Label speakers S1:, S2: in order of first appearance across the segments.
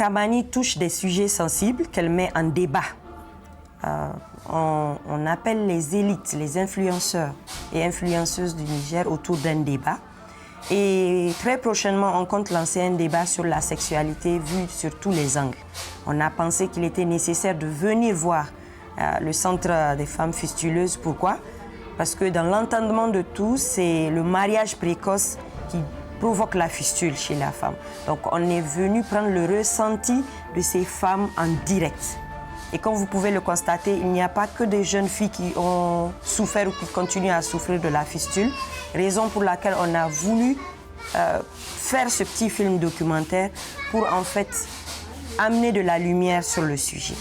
S1: Kamani touche des sujets sensibles qu'elle met en débat. On appelle les élites, les influenceurs et influenceuses du Niger autour d'un débat. Et très prochainement, on compte lancer un débat sur la sexualité vue sur tous les angles. On a pensé qu'il était nécessaire de venir voir le Centre des femmes fistuleuses. Pourquoi? Parce que dans l'entendement de tous, c'est le mariage précoce qui provoque la fistule chez la femme. Donc on est venu prendre le ressenti de ces femmes en direct. Et comme vous pouvez le constater, il n'y a pas que des jeunes filles qui ont souffert ou qui continuent à souffrir de la fistule, raison pour laquelle on a voulu faire ce petit film documentaire pour en fait amener de la lumière sur le sujet.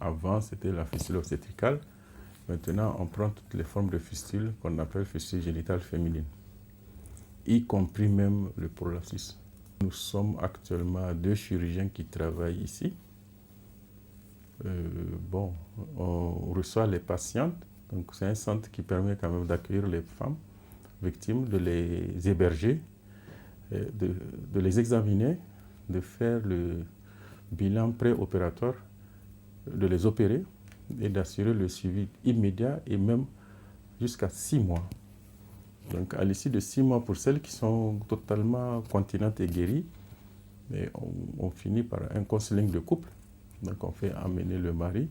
S2: Avant, c'était la fistule obstétricale. Maintenant, on prend toutes les formes de fistule qu'on appelle fistule génitale féminine, y compris même le prolapsus. Nous sommes actuellement 2 chirurgiens qui travaillent ici. On reçoit les patientes. Donc, c'est un centre qui permet quand même d'accueillir les femmes victimes, de les héberger, de les examiner, de faire le bilan préopératoire, de les opérer et d'assurer le suivi immédiat et même jusqu'à 6 mois. Donc à l'issue de 6 mois, pour celles qui sont totalement continentes et guéries, on finit par un counseling de couple. Donc on fait amener le mari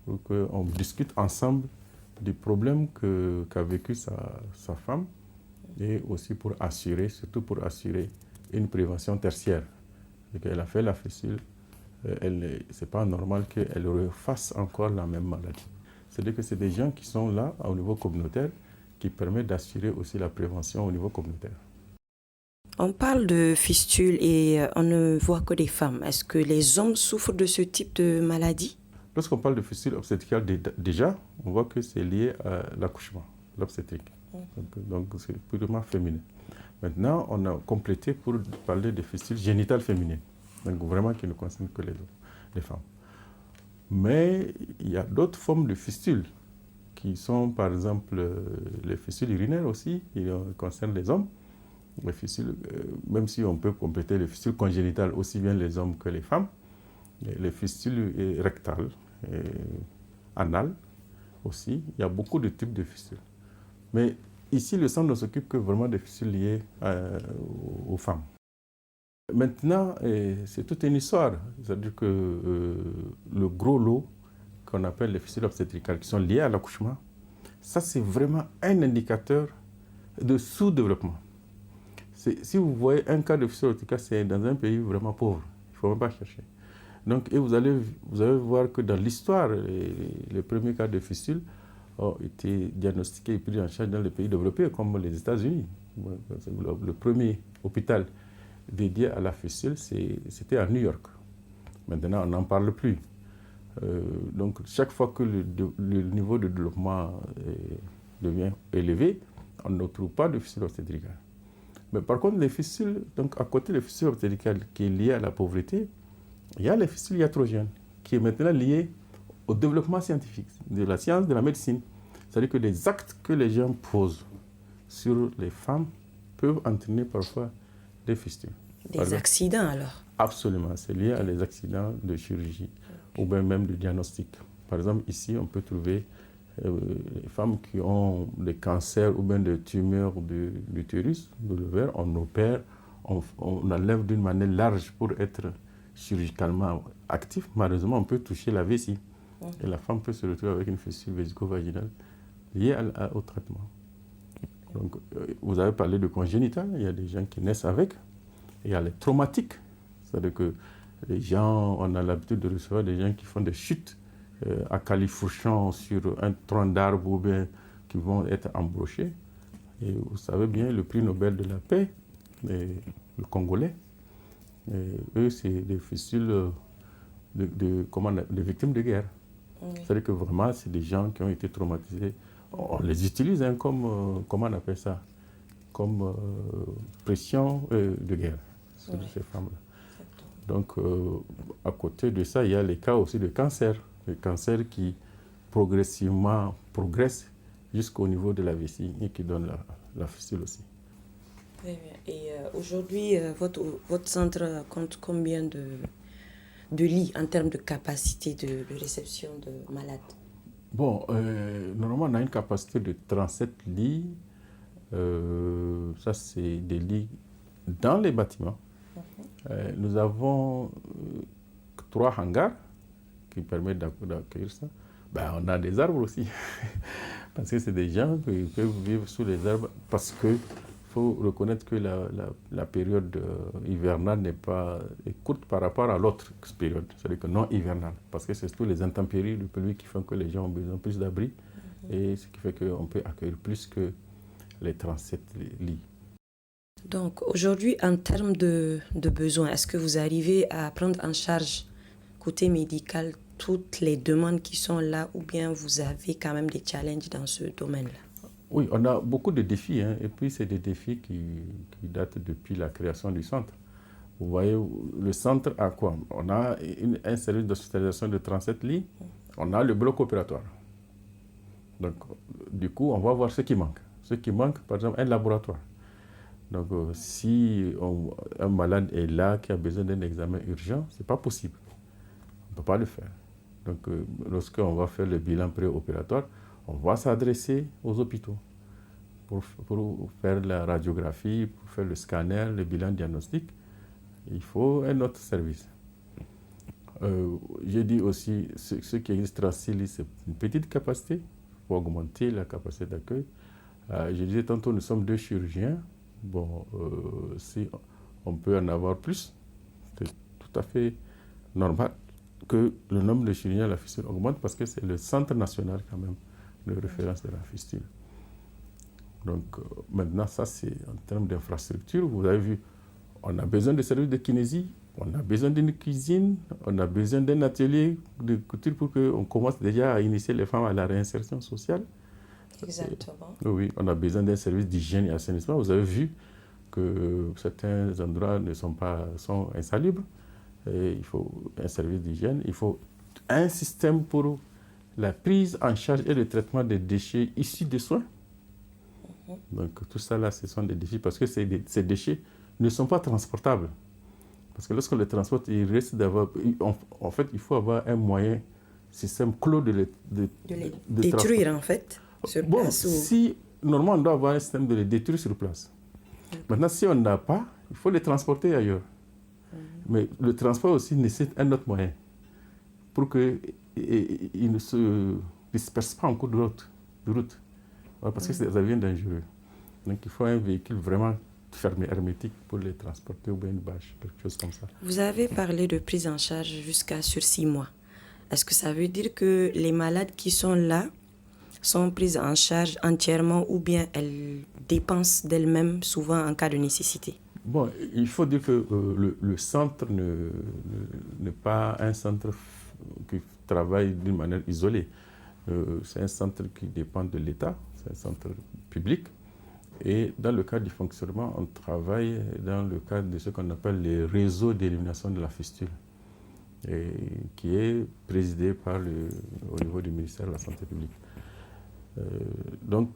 S2: pour qu'on discute ensemble du problème qu'a vécu sa femme et aussi pour assurer, surtout pour assurer une prévention tertiaire. Elle a fait la fistule. Ce n'est pas normal qu'elle refasse encore la même maladie. C'est-à-dire que c'est des gens qui sont là au niveau communautaire qui permettent d'assurer aussi la prévention au niveau communautaire.
S1: On parle de fistule et on ne voit que des femmes. Est-ce que les hommes souffrent de ce type de maladie?
S2: Lorsqu'on parle de fistule obstétricale, déjà, on voit que c'est lié à l'accouchement, l'obstétrique. Donc c'est purement féminin. Maintenant, on a complété pour parler de fistule génitale féminine. Donc vraiment qui ne concerne que les femmes. Mais il y a d'autres formes de fistules qui sont par exemple les fistules urinaires aussi, qui concernent les hommes. Les fistules, même si on peut compléter les fistules congénitales aussi bien les hommes que les femmes. Les fistules rectales, anales aussi, il y a beaucoup de types de fistules. Mais ici, le centre ne s'occupe que vraiment des fistules liées aux femmes. Maintenant, c'est toute une histoire. C'est-à-dire que le gros lot qu'on appelle les fistules obstétricales qui sont liées à l'accouchement, ça c'est vraiment un indicateur de sous-développement. Si vous voyez un cas de fistule obstétricale, c'est dans un pays vraiment pauvre. Il ne faut même pas chercher. Donc, et vous allez voir que dans l'histoire, les premiers cas de fistule ont été diagnostiqués et pris en charge dans les pays développés comme les États-Unis. Le premier hôpital dédié à la fistule, c'était à New York. Maintenant, on n'en parle plus. Donc, chaque fois que le niveau de développement devient élevé, on ne trouve pas de fistule obstétricale. Mais par contre, les fistules, donc à côté des fistules obstétricales qui est liée à la pauvreté, il y a les fistules iatrogènes, qui est maintenant liée au développement scientifique, de la science, de la médecine. C'est-à-dire que les actes que les gens posent sur les femmes peuvent entraîner parfois des fistules.
S1: Des accidents alors? Absolument,
S2: c'est lié à des accidents de chirurgie ou bien même de diagnostic. Par exemple, ici, on peut trouver les femmes qui ont des cancers ou bien des tumeurs de l'utérus, de l'ovaire, on opère, on enlève d'une manière large pour être chirurgicalement actif. Malheureusement, on peut toucher la vessie et la femme peut se retrouver avec une fistule vésico-vaginale liée au traitement. Donc, vous avez parlé de congénital, il y a des gens qui naissent avec. Il y a les traumatiques, c'est-à-dire que les gens, on a l'habitude de recevoir des gens qui font des chutes à califourchon sur un tronc d'arbre ou bien qui vont être embrochés. Et vous savez bien, le prix Nobel de la paix, le Congolais, eux, c'est des fistules de victimes de guerre. Oui. C'est-à-dire que vraiment, c'est des gens qui ont été traumatisés. On les utilise comme, comment on appelle ça, comme pression de guerre sur ces femmes-là. Donc, à côté de ça, il y a les cas aussi de cancer. Le cancer qui progressivement progresse jusqu'au niveau de la vessie et qui donne la fistule aussi.
S1: Très bien. Et aujourd'hui, votre centre compte combien de lits en termes de capacité de réception de malades?
S2: Bon, normalement, on a une capacité de 37 lits. Ça, c'est des lits dans les bâtiments. Nous avons 3 hangars qui permettent d'accueillir ça. Ben, on a des arbres aussi. Parce que c'est des gens qui peuvent vivre sous les arbres. Parce qu'il faut reconnaître que la période hivernale est courte par rapport à l'autre période, c'est-à-dire que non hivernale. Parce que c'est surtout les intempéries du pays qui font que les gens ont besoin de plus d'abri. Et ce qui fait qu'on peut accueillir plus que les 37 lits.
S1: Donc aujourd'hui, en termes de besoins, est-ce que vous arrivez à prendre en charge, côté médical, toutes les demandes qui sont là, ou bien vous avez quand même des challenges dans ce domaine-là?
S2: Oui, on a beaucoup de défis, et puis c'est des défis qui datent depuis la création du centre. Vous voyez, le centre a quoi? On a un service d'hospitalisation de 37 lits, on a le bloc opératoire. Donc, du coup, on va voir ce qui manque. Ce qui manque, par exemple, un laboratoire. Donc, si un malade est là, qui a besoin d'un examen urgent, ce n'est pas possible. On ne peut pas le faire. Donc, lorsqu'on va faire le bilan préopératoire, on va s'adresser aux hôpitaux pour faire la radiographie, pour faire le scanner, le bilan diagnostique. Il faut un autre service. J'ai dit aussi, ce qui existe 36 lits, c'est une petite capacité. Il faut augmenter la capacité d'accueil. Je disais tantôt, nous sommes 2 chirurgiens. Bon, si on peut en avoir plus, c'est tout à fait normal que le nombre de chirurgiens à la fistule augmente parce que c'est le centre national quand même de référence de la fistule. Donc maintenant, ça c'est en termes d'infrastructure. Vous avez vu, on a besoin de services de kinésie, on a besoin d'une cuisine, on a besoin d'un atelier de couture pour qu'on commence déjà à initier les femmes à la réinsertion sociale.
S1: Exactement.
S2: Oui, on a besoin d'un service d'hygiène et assainissement. Vous avez vu que certains endroits sont insalubres. Et il faut un service d'hygiène. Il faut un système pour la prise en charge et le traitement des déchets issus des soins. Donc tout ça là, ce sont des défis parce que ces déchets ne sont pas transportables. Parce que lorsqu'on les transporte, il risque d'avoir... En fait, il faut avoir un moyen, système clos de les
S1: détruire en fait. Sur place,
S2: si, normalement, on doit avoir un système de les détruire sur place. Maintenant, si on n'a pas, il faut les transporter ailleurs. Mais le transport aussi nécessite un autre moyen pour qu'ils ne se dispersent pas en cours de route. Voilà, parce que ça devient dangereux. Donc, il faut un véhicule vraiment fermé, hermétique pour les transporter ou bien une bâche, quelque chose comme ça.
S1: Vous avez parlé de prise en charge jusqu'à sur 6 mois. Est-ce que ça veut dire que les malades qui sont là sont prises en charge entièrement ou bien elles dépensent d'elles-mêmes souvent en cas de nécessité?
S2: Bon, il faut dire que le centre n'est pas un centre qui travaille d'une manière isolée. C'est un centre qui dépend de l'État, c'est un centre public. Et dans le cadre du fonctionnement, on travaille dans le cadre de ce qu'on appelle les réseaux d'élimination de la fistule, qui est présidé au niveau du ministère de la Santé publique. Donc,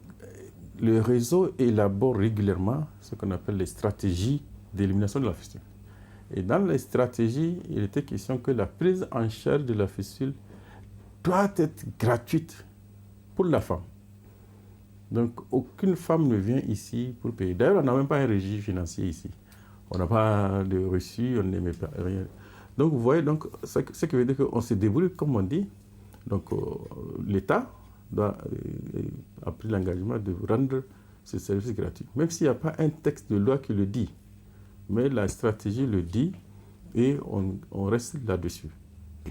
S2: le réseau élabore régulièrement ce qu'on appelle les stratégies d'élimination de la fistule. Et dans les stratégies, il était question que la prise en charge de la fistule doit être gratuite pour la femme. Donc, aucune femme ne vient ici pour payer. D'ailleurs, on n'a même pas un régime financier ici. On n'a pas de reçu, on n'aimait pas rien. Donc, vous voyez, donc, ce qui veut dire qu'on se débrouille, comme on dit. Donc, l'État a pris l'engagement de rendre ce service gratuit. Même s'il n'y a pas un texte de loi qui le dit. Mais la stratégie le dit et on reste là-dessus.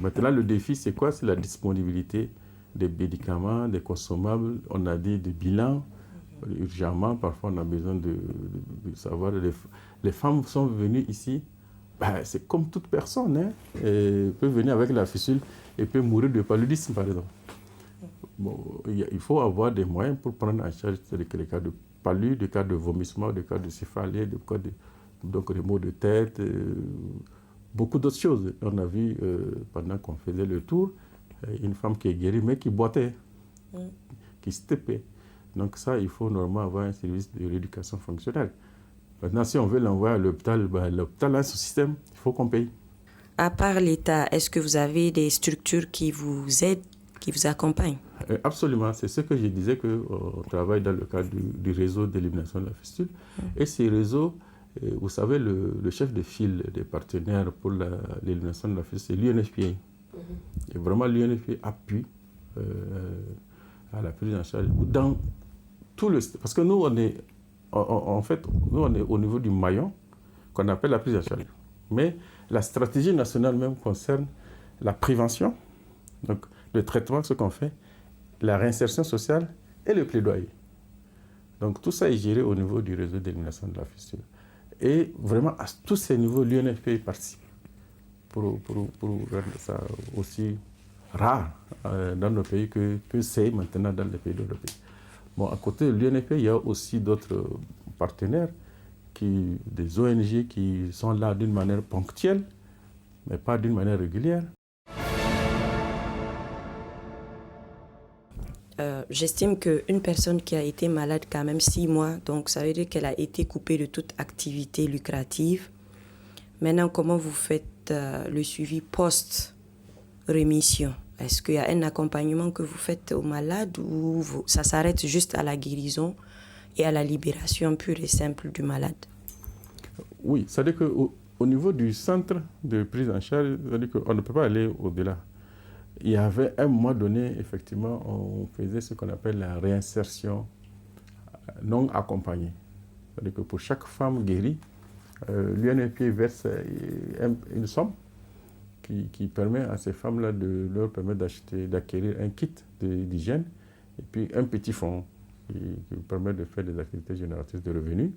S2: Maintenant, le défi, c'est quoi? C'est la disponibilité des médicaments, des consommables. On a dit des bilans, urgemment. Parfois, on a besoin de savoir. Les femmes sont venues ici. C'est comme toute personne. Elle peut venir avec la fistule et peut mourir de paludisme, par exemple. Bon, il faut avoir des moyens pour prendre en charge les cas de palu, des cas de vomissement, des cas de céphalée, des cas de maux de tête, beaucoup d'autres choses. On a vu, pendant qu'on faisait le tour, une femme qui est guérie, mais qui boitait, qui se tapait. Donc ça, il faut normalement avoir un service de rééducation fonctionnelle. Maintenant, si on veut l'envoyer à l'hôpital, l'hôpital a son système, il faut qu'on paye.
S1: À part l'État, est-ce que vous avez des structures qui vous aident, qui vous accompagnent?
S2: Absolument, c'est ce que je disais, qu'on travaille dans le cadre du réseau d'élimination de la fistule. Et ces réseaux, vous savez, le chef de file des partenaires pour l'élimination de la fistule, c'est l'UNFPA. Et vraiment, l'UNFPA appuie à la prise en charge dans tout le... Parce que nous, on est au niveau du maillon qu'on appelle la prise en charge. Mais la stratégie nationale même concerne la prévention, donc le traitement, ce qu'on fait, la réinsertion sociale et le plaidoyer. Donc tout ça est géré au niveau du réseau d'élimination de la fistule. Et vraiment, à tous ces niveaux, l'UNFPA participe pour rendre ça aussi rare dans nos pays que c'est maintenant dans les pays développés. Bon, à côté de l'UNFPA, il y a aussi d'autres partenaires, des ONG qui sont là d'une manière ponctuelle, mais pas d'une manière régulière.
S1: J'estime qu'une personne qui a été malade quand même 6 mois, donc ça veut dire qu'elle a été coupée de toute activité lucrative. Maintenant, comment vous faites le suivi post-rémission? Est-ce qu'il y a un accompagnement que vous faites aux malades ou ça s'arrête juste à la guérison et à la libération pure et simple du malade?
S2: Oui, c'est-à-dire qu'au niveau du centre de prise en charge, c'est-à-dire qu'on ne peut pas aller au-delà. Il y avait un moment donné, effectivement, on faisait ce qu'on appelle la réinsertion non accompagnée. C'est-à-dire que pour chaque femme guérie, l'UNFPA verse une somme qui permet à ces femmes-là de leur permettre d'acquérir un kit d'hygiène et puis un petit fonds qui permet de faire des activités génératrices de revenus.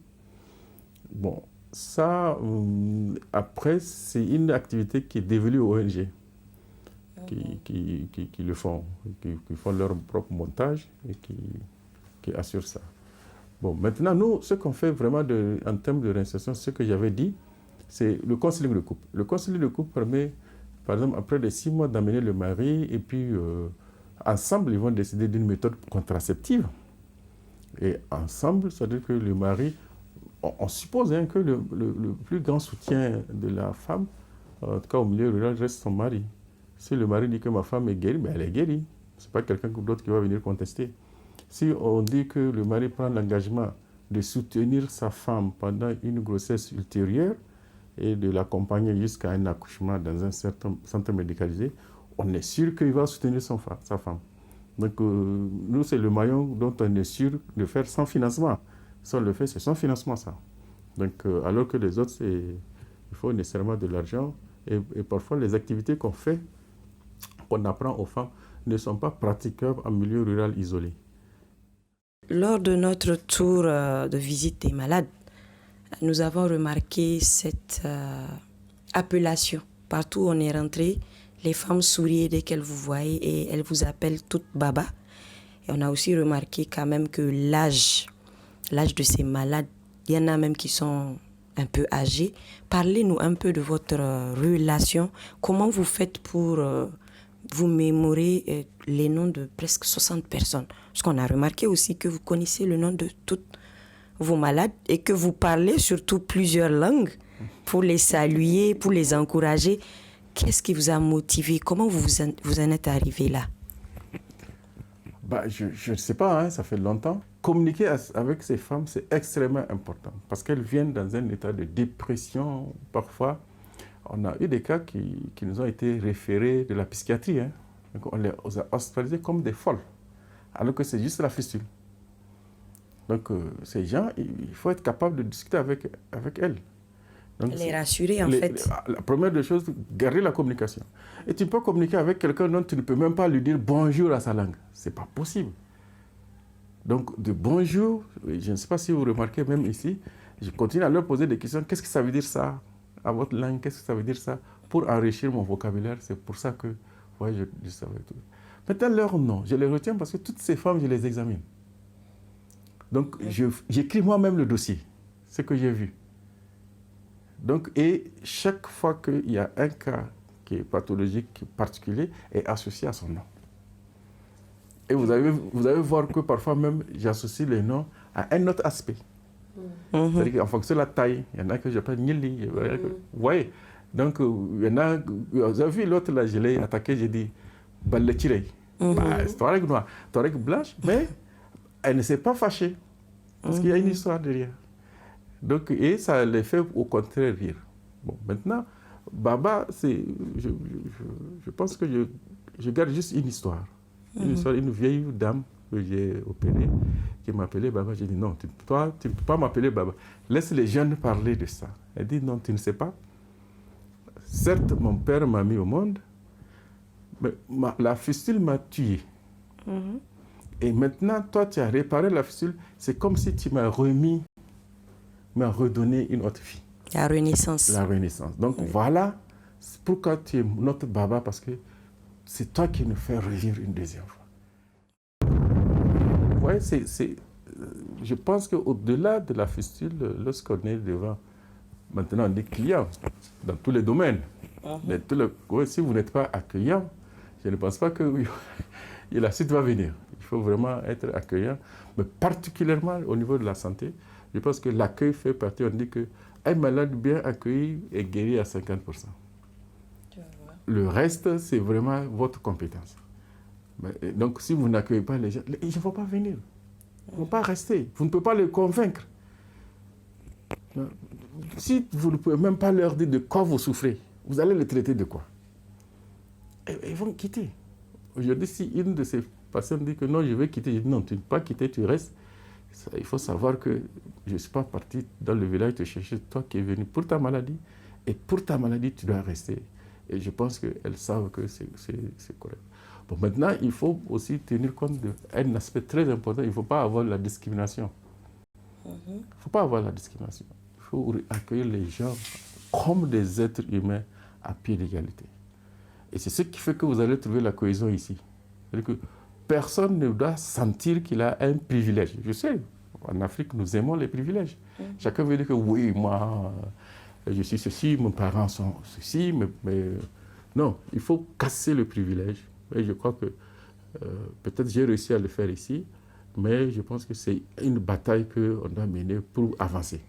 S2: Bon, ça, après, c'est une activité qui est dévolue aux ONG qui le font, qui font leur propre montage et qui assurent ça. Bon, maintenant, nous, ce qu'on fait vraiment en termes de réinsertion, ce que j'avais dit, c'est le counseling de couple. Le counseling de couple permet, par exemple, après les 6 mois, d'amener le mari et puis ensemble, ils vont décider d'une méthode contraceptive. Et ensemble, c'est-à-dire que le mari, on suppose que le plus grand soutien de la femme, en tout cas au milieu rural, reste son mari. Si le mari dit que ma femme est guérie, elle est guérie. Ce n'est pas quelqu'un d'autre qui va venir contester. Si on dit que le mari prend l'engagement de soutenir sa femme pendant une grossesse ultérieure et de l'accompagner jusqu'à un accouchement dans un certain centre médicalisé, on est sûr qu'il va soutenir sa femme. Donc nous, c'est le maillon dont on est sûr de faire sans financement. Si on le fait, c'est sans financement, ça. Donc, alors que les autres, il faut nécessairement de l'argent. Et parfois, les activités qu'on fait, qu'on apprend aux femmes, ne sont pas praticables en milieu rural isolé.
S1: Lors de notre tour de visite des malades, nous avons remarqué cette appellation. Partout où on est rentré, les femmes souriaient dès qu'elles vous voyaient et elles vous appellent toutes Baba. Et on a aussi remarqué quand même que l'âge de ces malades, il y en a même qui sont un peu âgés. Parlez-nous un peu de votre relation. Comment vous faites pour vous mémorer les noms de presque 60 personnes? Parce qu'on a remarqué aussi que vous connaissez le nom de toutes vos malades et que vous parlez surtout plusieurs langues pour les saluer, pour les encourager. Qu'est-ce qui vous a motivé? Comment vous en êtes arrivé là?
S2: Je ne sais pas, ça fait longtemps. Communiquer avec ces femmes, c'est extrêmement important parce qu'elles viennent dans un état de dépression. Parfois, on a eu des cas qui nous ont été référés de la psychiatrie. Donc on les a hospitalisés comme des folles, alors que c'est juste la fistule. Donc ces gens, il faut être capable de discuter avec elles. Donc,
S1: les rassurer en fait.
S2: La première des choses, garder la communication. Et tu peux communiquer avec quelqu'un dont tu ne peux même pas lui dire bonjour à sa langue. Ce n'est pas possible. Donc de bonjour, je ne sais pas si vous remarquez même ici, je continue à leur poser des questions. Qu'est-ce que ça veut dire ça à votre langue? Qu'est-ce que ça veut dire ça? Pour enrichir mon vocabulaire, c'est pour ça que je savais tout. Maintenant, leur nom, je les retiens parce que toutes ces femmes, je les examine. Donc j'écris moi-même le dossier, ce que j'ai vu. Donc, et chaque fois qu'il y a un cas qui est pathologique particulier, est associé à son nom. Et vous allez voir que parfois même, j'associe les noms à un autre aspect. C'est-à-dire qu'en fonction de la taille, il y en a que j'appelle Nili. Vous voyez? Donc, il y en a, vous avez vu l'autre là, je l'ai attaqué, j'ai dit, Balletirei. C'est Touareg noir, Touareg blanche, mais elle ne s'est pas fâchée. Parce qu'il y a une histoire derrière. Donc, et ça les fait au contraire rire. Bon, maintenant, Baba, je pense que je garde juste une histoire. Une histoire, une vieille dame que j'ai opérée, qui m'appelait Baba. J'ai dit non, toi, tu ne peux pas m'appeler Baba. Laisse les jeunes parler de ça. Elle dit non, tu ne sais pas. Certes, mon père m'a mis au monde, mais la fistule m'a tué. Et maintenant, toi, tu as réparé la fistule. C'est comme si tu m'as redonné une autre vie.
S1: La renaissance. La
S2: renaissance. Donc voilà pourquoi tu es notre Baba, parce que c'est toi qui nous fais revivre une deuxième fois. Vous voyez, je pense qu'au-delà de la fistule, lorsqu'on est devant maintenant des clients, dans tous les domaines, si vous n'êtes pas accueillant, je ne pense pas que la suite va venir. Il faut vraiment être accueillant, mais particulièrement au niveau de la santé. Je pense que l'accueil fait partie, on dit qu'un malade bien accueilli est guéri à 50%. Le reste, c'est vraiment votre compétence. Mais, donc, si vous n'accueillez pas les gens, ils ne vont pas venir. Ils ne vont pas rester. Vous ne pouvez pas les convaincre. Si vous ne pouvez même pas leur dire de quoi vous souffrez, vous allez les traiter de quoi? Ils vont quitter. Aujourd'hui, si une de ces patients dit que non, je vais quitter, je dis non, tu ne peux pas quitter, tu restes. Il faut savoir que je ne suis pas parti dans le village te chercher, toi qui es venu pour ta maladie, et pour ta maladie, tu dois rester. Et je pense qu'elles savent que c'est correct. Bon, maintenant, il faut aussi tenir compte d'un aspect très important, il ne faut pas avoir la discrimination. Il ne faut pas avoir la discrimination. Il faut accueillir les gens comme des êtres humains à pied d'égalité. Et c'est ce qui fait que vous allez trouver la cohésion ici. C'est-à-dire que personne ne doit sentir qu'il a un privilège. Je sais, en Afrique, nous aimons les privilèges. Chacun veut dire que oui, moi, je suis ceci, mes parents sont ceci, mais non, il faut casser le privilège. Et je crois que peut-être j'ai réussi à le faire ici, mais je pense que c'est une bataille qu'on doit mener pour avancer.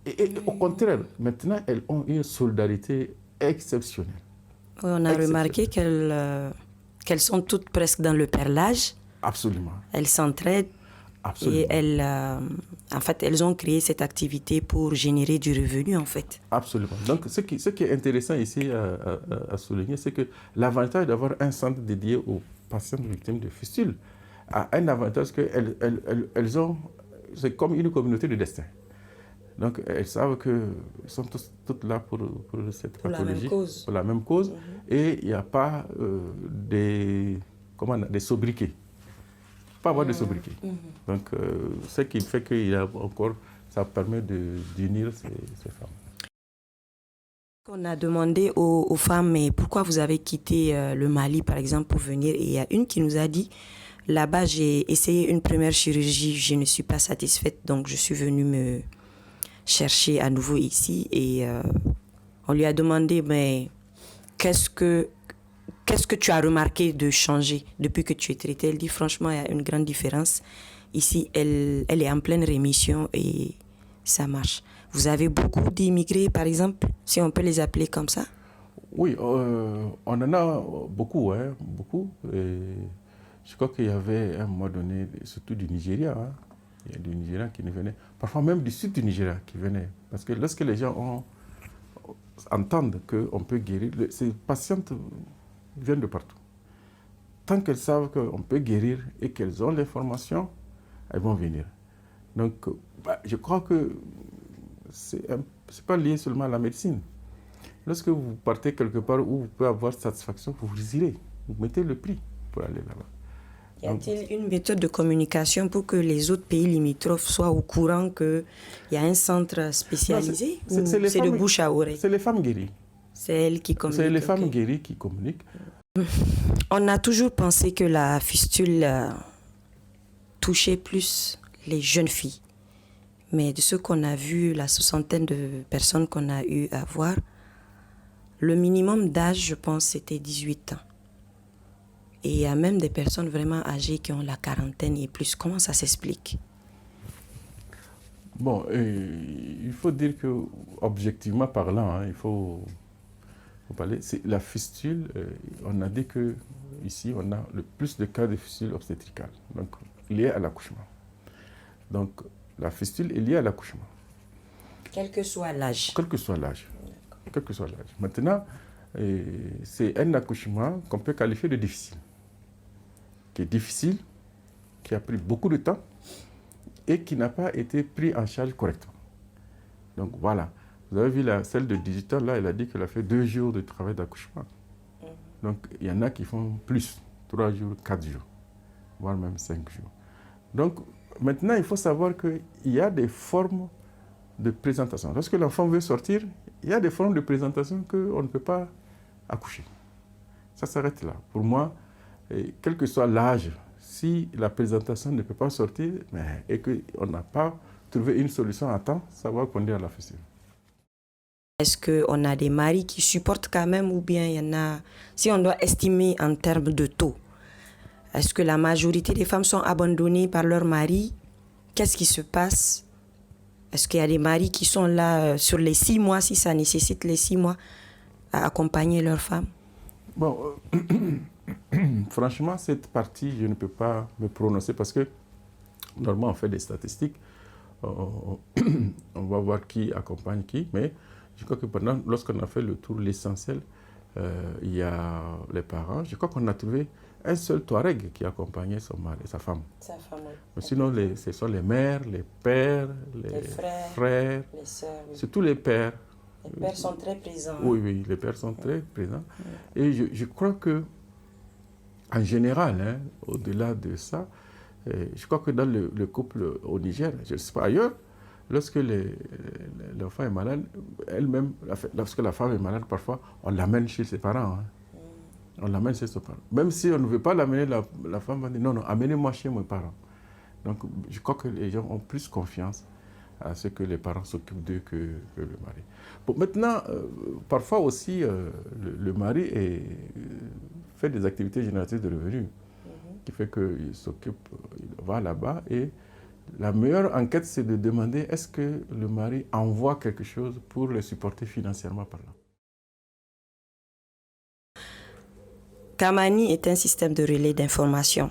S2: Et au contraire, maintenant, elles ont une solidarité exceptionnelle.
S1: Oui, on a remarqué qu'elles sont toutes presque dans le perlage.
S2: Absolument.
S1: Elles s'entraident. Absolument. Et en fait, elles ont créé cette activité pour générer du revenu, en fait.
S2: Absolument. Donc, ce qui est intéressant ici à souligner, c'est que l'avantage d'avoir un centre dédié aux patients victimes de fistules a un avantage qu'elles ont, c'est comme une communauté de destin. Donc, elles savent qu'elles sont toutes là pour cette pathologie, pour la même cause. Et il n'y a pas des sobriquets. Pas avoir de sobriquet. Donc, ce qui fait qu'il y a encore, ça permet d'unir ces femmes.
S1: On a demandé aux femmes, mais pourquoi vous avez quitté le Mali, par exemple, pour venir? Et il y a une qui nous a dit, là-bas, j'ai essayé une première chirurgie, je ne suis pas satisfaite, donc je suis venue me chercher à nouveau ici. Et on lui a demandé, mais qu'est-ce que tu as remarqué de changer depuis que tu es traitée? Elle dit, franchement, il y a une grande différence. Ici, elle est en pleine rémission et ça marche. Vous avez beaucoup d'immigrés, par exemple, si on peut les appeler comme ça?
S2: Oui, on en a beaucoup, hein, beaucoup. Et je crois qu'il y avait à un moment donné, surtout du Nigeria, hein. Il y a du Nigeria qui venaient, parfois même du sud du Nigeria qui venaient. Parce que lorsque les gens entendent qu'on peut guérir, ces patientes viennent de partout. Tant qu'elles savent qu'on peut guérir et qu'elles ont l'information, elles vont venir. Donc, je crois que ce n'est pas lié seulement à la médecine. Lorsque vous partez quelque part où vous pouvez avoir satisfaction, vous irez, vous mettez le prix pour aller là-bas.
S1: Y a-t-il une méthode de communication pour que les autres pays limitrophes soient au courant qu'il y a un centre spécialisé?
S2: Non, c'est
S1: de bouche à oreille?
S2: C'est les femmes guéries.
S1: C'est elles qui communiquent.
S2: C'est les femmes guéries qui communiquent.
S1: On a toujours pensé que la fistule touchait plus les jeunes filles. Mais de ce qu'on a vu, la soixantaine de personnes qu'on a eu à voir, le minimum d'âge, je pense, c'était 18 ans. Et il y a même des personnes vraiment âgées qui ont la quarantaine et plus. Comment ça s'explique?
S2: Bon, il faut dire que, objectivement parlant, hein, il faut parler. C'est la fistule, on a dit que ici, on a le plus de cas de fistule obstétricale, donc liés à l'accouchement. Donc, la fistule est liée à l'accouchement.
S1: Quel que soit l'âge.
S2: Quel que soit l'âge. Quel que soit l'âge. Maintenant, c'est un accouchement qu'on peut qualifier de difficile. Qui est difficile, qui a pris beaucoup de temps et qui n'a pas été pris en charge correctement. Donc voilà. Vous avez vu celle de 18 ans, là, elle a dit qu'elle a fait 2 jours de travail d'accouchement. Donc il y en a qui font plus, 3 jours, 4 jours, voire même 5 jours. Donc maintenant, il faut savoir qu'il y a des formes de présentation. Lorsque l'enfant veut sortir, il y a des formes de présentation qu'on ne peut pas accoucher. Ça s'arrête là. Pour moi, quel que soit l'âge, si la présentation ne peut pas sortir et qu'on n'a pas trouvé une solution à temps, ça va conduire à la fistule.
S1: Est-ce qu'on a des maris qui supportent quand même ou bien il y en a... Si on doit estimer en termes de taux, est-ce que la majorité des femmes sont abandonnées par leur mari? Qu'est-ce qui se passe? Est-ce qu'il y a des maris qui sont là sur les 6 mois, si ça nécessite les 6 mois, à accompagner leurs femmes?
S2: Bon, franchement, cette partie, je ne peux pas me prononcer parce que, normalement, on fait des statistiques. On va voir qui accompagne qui, mais je crois que lorsqu'on a fait le tour, l'essentiel, il y a les parents. Je crois qu'on a trouvé un seul Touareg qui accompagnait son mari, sa femme.
S1: Sa femme, oui.
S2: Mais sinon, ce sont les mères, les pères, les frères,
S1: les sœurs. Oui.
S2: Surtout les pères.
S1: Les pères sont très présents.
S2: Oui, les pères sont très présents. Et je crois que, en général, hein, au-delà de ça, je crois que dans le couple au Niger, je ne sais pas ailleurs, lorsque l'enfant est malade, elle-même, lorsque la femme est malade, parfois, on l'amène chez ses parents. Hein. On l'amène chez ses parents. Même si on ne veut pas l'amener, la femme va dire non, amenez-moi chez mes parents. Donc, je crois que les gens ont plus confiance à ce que les parents s'occupent d'eux que le mari. Bon, maintenant, parfois aussi, le mari fait des activités génératrices de revenus, qui fait qu'il s'occupe, il va là-bas et la meilleure enquête, c'est de demander est-ce que le mari envoie quelque chose pour le supporter financièrement parlant.
S1: Kamani est un système de relais d'information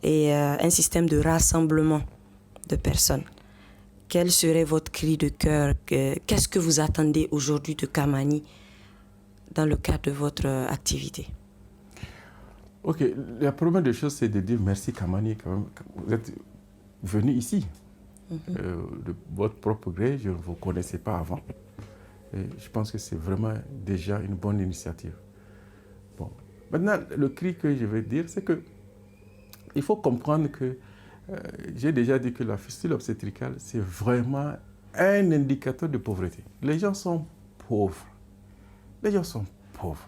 S1: et un système de rassemblement de personnes. Quel serait votre cri de cœur? Qu'est-ce que vous attendez aujourd'hui de Kamani dans le cadre de votre activité?
S2: Ok, la première des choses, c'est de dire merci Kamani. Quand même. Vous êtes venu ici de votre propre gré, je ne vous connaissais pas avant. Et je pense que c'est vraiment déjà une bonne initiative. Bon. Maintenant, le cri que je vais dire, c'est que il faut comprendre que j'ai déjà dit que la fistule obstétricale, c'est vraiment un indicateur de pauvreté. Les gens sont pauvres. Les gens sont pauvres.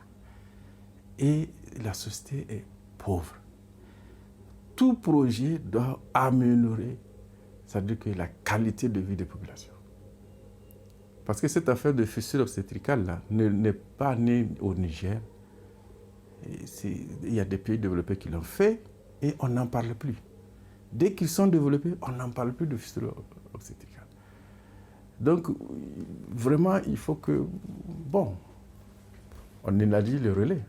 S2: Et la société est pauvre. Tout projet doit améliorer, c'est-à-dire que la qualité de vie des populations. Parce que cette affaire de fistule obstétricale-là n'est pas née au Niger. Il y a des pays développés qui l'ont fait et on n'en parle plus. Dès qu'ils sont développés, on n'en parle plus de fistule obstétricale. Donc, vraiment, il faut que, bon, on élargit le relais.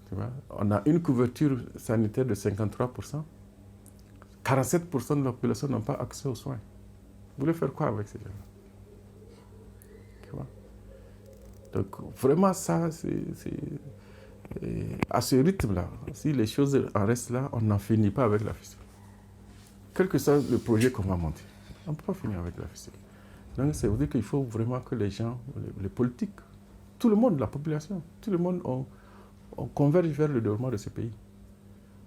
S2: Tu vois? On a une couverture sanitaire de 53%. 47% de la population n'ont pas accès aux soins. Vous voulez faire quoi avec ces gens-là? Tu vois? Donc, vraiment, ça, à ce rythme-là, si les choses en restent là, on n'en finit pas avec la fistule. Quel que soit le projet qu'on va monter, on ne peut pas finir avec la fistule. Donc, ça veut dire qu'il faut vraiment que les gens, les politiques, tout le monde, la population, tout le monde, on converge vers le développement de ce pays.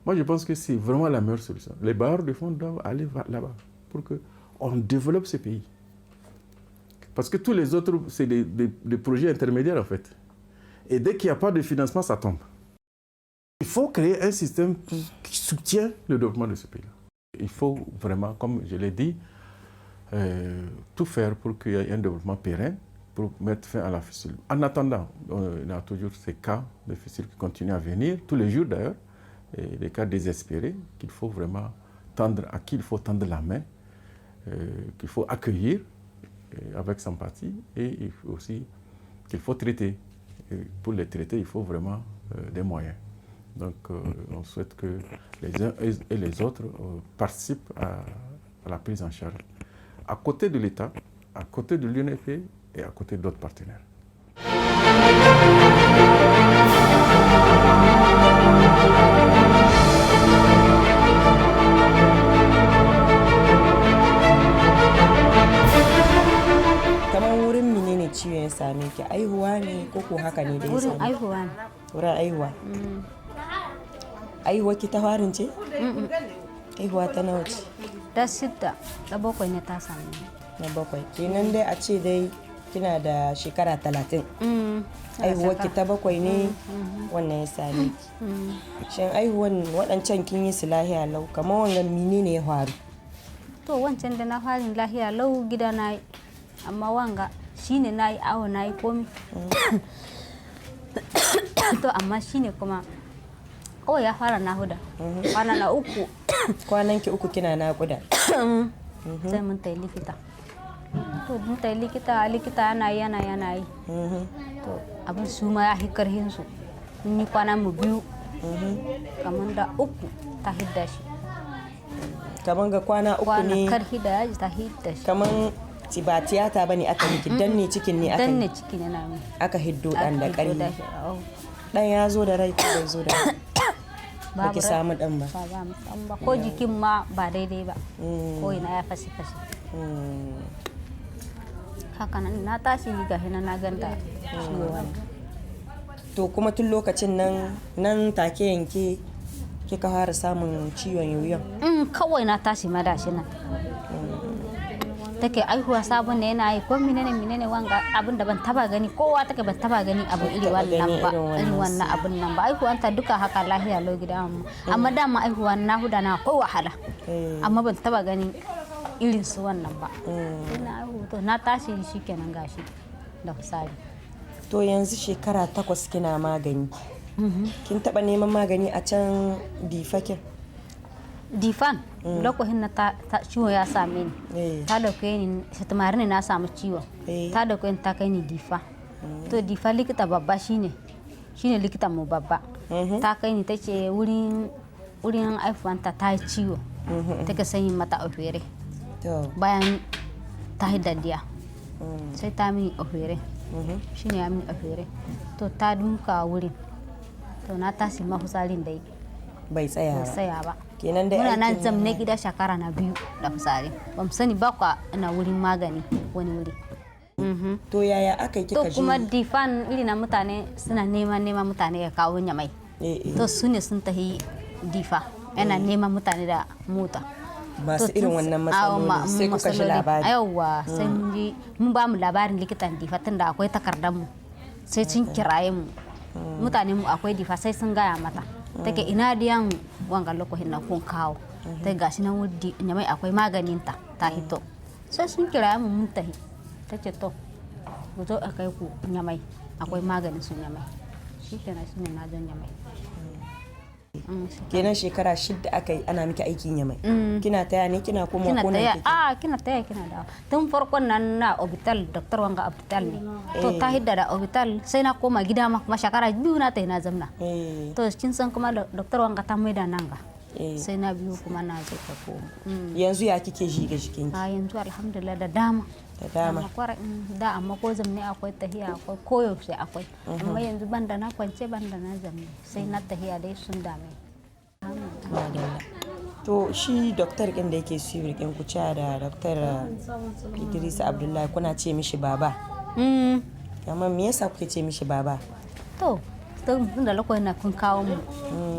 S2: Moi, je pense que c'est vraiment la meilleure solution. Les bailleurs de fonds doivent aller là-bas pour qu'on développe ce pays. Parce que tous les autres, c'est des projets intermédiaires, en fait. Et dès qu'il n'y a pas de financement, ça tombe. Il faut créer un système qui soutient le développement de ce pays-là. Il faut vraiment, comme je l'ai dit, tout faire pour qu'il y ait un développement pérenne, pour mettre fin à la fissure. En attendant, il y a toujours ces cas de fissure qui continuent à venir, tous les jours d'ailleurs, et des cas désespérés qu'il faut vraiment à qui il faut tendre la main, qu'il faut accueillir avec sympathie, et il faut aussi qu'il faut traiter. Et pour les traiter, il faut vraiment des moyens. Donc, on souhaite que les uns et les autres participent à la prise en charge, à côté de l'État, à côté de l'UNFP et à côté d'autres partenaires.
S1: Kamar wurin menene ciwon ya same ki? Aihuwa ne ko ko haka ne da ya same?
S3: Wurin aihuwa ne.
S1: Wurin aihuwa. Aihuwa ki ta farin ce? Aihuwa ta nawa ce?
S3: Da 6 da 7 ne ta same ni.
S1: Na 7. Kenan dai a ce dai kina da shekara 30. Aihuwa ki ta 7 ne wannan ya same ki. Shin aihuwan waɗancan kin yi su lahiya lau, kamar wannan menene ya faru?
S3: To wancan da na farin lahiya lau gida na yi, amma wanga shine na yi awo na yi komi. To amma shine kuma kawai ya fara nahuda, kwana na 3.
S1: Kwanan ki 3 kina naƙuda.
S3: Sai mun ta yi likita. To mun ta yi likita yana yi. To abin su ma ya karhin su. Mun yi kwana mu 2, kamar da 3 ta hidda shi.
S1: Kamar ga kwana 3 ne.
S3: Kwana karhi da yaji ta hidda shi.
S1: Kamar ba tiyata bane aka miki, danne cikin ne aka.
S3: Danne cikin ne na mi.
S1: Aka hiddo dan da ƙarfi. Dan ya zo da rai ko bai zo da rai? Ba ki samu dan ba.
S3: Ba ko jikin ma ba daidai ba. Ko ina ya fashi. Haka nan na tashi ga hina na ganta ciwo wani.
S1: To kuma tun lokacin nan take yanke kika fara samun ciwon yoyon?
S3: Kawai na tashi ma da shi nan. Take aihuwa sabon ne yana yi ko menene wanga abin da ban taba gani, kowa take ban taba gani abu iri wannan ba, irin wannan abin nan ba. Aihuwan ta duka haka lahiya lo gida amma dama aihuwan na huda na ko wahala, amma ban taba gani irin su wannan ba. Ina aihu to na tashi shikenan gashi da fusari.
S1: To yanzu shekara 8 kina magani. Kin taba neman magani a can Difakin?
S3: Difan lokacin na ta ciwo ya same ni, ta dauke ni shatamari ne na samu ciwo, ta dauke ni ta kai ni Difa. To Difa likita babba shine likita mu babba. Ta kai ni tace wurin aifuwanta ta yi ciwo, take sanyi mata ofere. Bayan ta hidaddiya sai ta mini ofere, shine ya mini ofere. To ta duka wurin, to na tashi mafusarin dai
S1: bai tsaya ba.
S3: Kenan dai muna nan zamne gida shekara na 2 da fusari, ban sani ba kwa ina wurin magani wani wuri.
S1: To yaya aka yi kika ji?
S3: To kuma Difan iri na mutane suna neman mutane ya kawo Nyamai. To su ne sun tahi Difa yana neman mutane da mota
S1: masu irin wannan matsaloli, sai kuka ji labari.
S3: Yawwa sai mun ba mu labarin likitan Difa tunda akwai takardar mu, sai sun kiraye mu, mutane mu akwai Difa sai sun gaya mata. Take ina diyan wanga lokacin na kun kawo, ta gashi nan wudi Nyamai akwai maganin ta hito. Sai sun kira mu mun tahi, tace to ku zo akai ku Nyamai akwai maganin su Nyamai. Shikenan shine na zo Nyamai.
S1: Kenan shekara 6 aka yi ana miki aikin Nyamai. Kina taya ne kina kuma ko nan kike?
S3: Kina taya kina da. Tun farkon nan na hospital doctor wanga hospital ne. To ta hidda da hospital sai na koma gida ma kuma shekara 2 na tayi na zamna. To kin san kuma doctor wanga ta maida nan ga. Sai na biyu kuma na zo ta koma.
S1: Yanzu ya kike ji ga jikin ki?
S3: Yanzu alhamdulillah da dama. Da amma ko zamne akwai tahiya akwai koyaushe akwai, amma yanzu banda na kwance banda na zamne sai na tahiya dai sun dame.
S1: To shi doktor ɗin da yake siyo ɗin ku da Dr. Idris Abdullahi kuna ce mishi baba? Amma me yasa kuke ce mishi baba?
S3: To tun da lokacin na kun kawo mu,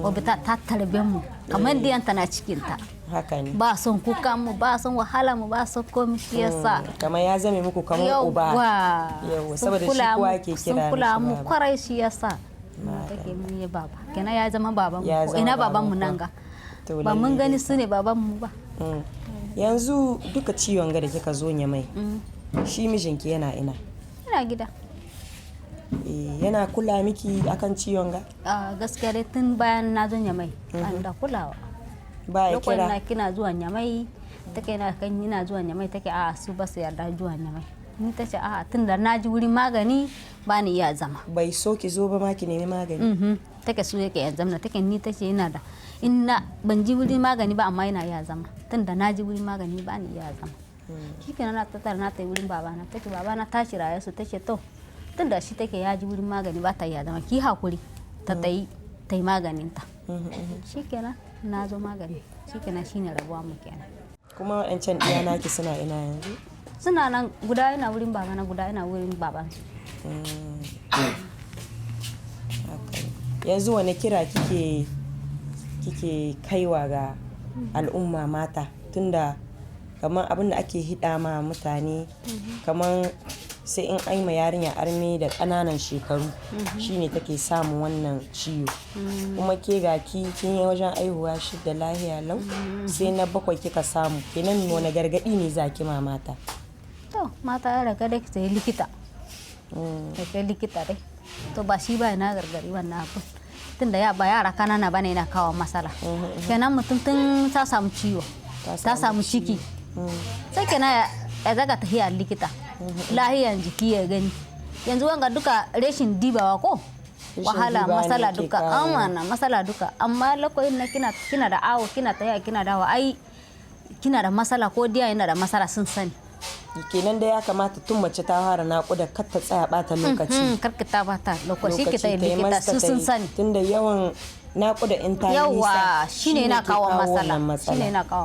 S3: obita ta tarbe mu kamar diyanta na cikinta.
S1: Haka ne.
S3: Ba son kuka mu, ba son wahala mu, ba son komi shi yasa.
S1: Kamar ya zame muku kamar uba. Yawwa saboda shi kowa ke kira
S3: sun kula mu kwarai shi yasa. Take mun yi baba. Kenan ya zama baban mu. Ina baban mu nan ga. Ba mun gani su ne baban mu ba.
S1: yanzu duka ciwon ga da kika zo Nyamai shi mijinki yana ina
S3: gida.
S1: Yana kula miki akan ciwon ga?
S3: Gaskiya dai tun bayan na zo Nyamai an da kulawa.
S1: Ba ya kira?
S3: Lokacin kina zuwa Nyamai take na kan ina zuwa Nyamai take su ba su yarda zuwa Nyamai. Ni tace tun da na ji wurin magani ba ni iya zama.
S1: Bai so ki zo ba ma ki nemi magani?
S3: Take so yake ya zama take ni tace ina ban ji wurin magani ba amma ina iya zama. Tun da na ji wurin magani ba ni iya zama. Shikenan na tattara na tai wurin babana take babana tashi raye su tace to tun da shi take ya ji wurin magani ba ta iya zama ki hakuri ta tai maganin ta. Shikenan na zo magani shikenan shine rabuwa mu kenan.
S1: Kuma waɗancan ɗiya naki suna ina yanzu?
S3: Suna nan guda yana wurin babana guda yana wurin babansu.
S1: Yanzu wani kira kike kaiwa ga al'umma mata tunda kamar abin da ake hida ma mutane kamar sai in aima yarinya arme da ƙananan shekaru shine take samun wannan ciwo kuma ke ga kin yi wajen aihuwa 6 lahiya lau sai na 7 kika samu kenan wani gargadi ne zaki ma mata?
S3: To mata ya raga da ta yi likita da kai likita dai to ba shi ba na gargari wannan abu tunda ba yara kanana bane yana kawo matsala kenan mutum tun ta samu ciwo ta samu ciki sai kenan ya zaga tafiya likita lahiyan jiki ya gani yanzu wanga duka rashin dibawa ko wahala matsala duka matsala duka amma lokacin na kina da awo kina tafiya kina dawo ai kina da matsala ko diya yana da matsala sun sani
S1: kenan da ya kamata tun mace ta fara naƙuda kar ta tsaya bata lokaci
S3: karka ta bata lokaci ki ta yi likita su sun sani
S1: tunda yawan naƙuda in ta yi
S3: yawa shine yana kawo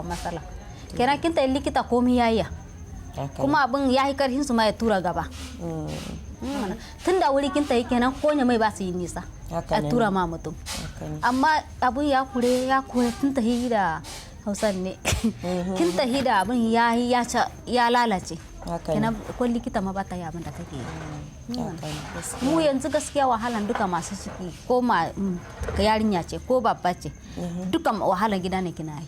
S3: matsala kenan kin ta yi likita komai yayya kuma abin ya yi karhin su ma ya tura gaba tunda wuri kin ta yi kenan konya mai ba su yi nisa a tura ma mutum amma abin ya kure tun ta yi da Hausan ne kin tahi da abin ya lalace kenan ko likita ma bata yi abin da take mu yanzu gaskiya wahalan duka masu ciki ko yarinya ce ko babba ce duka wahalan gida ne kina yi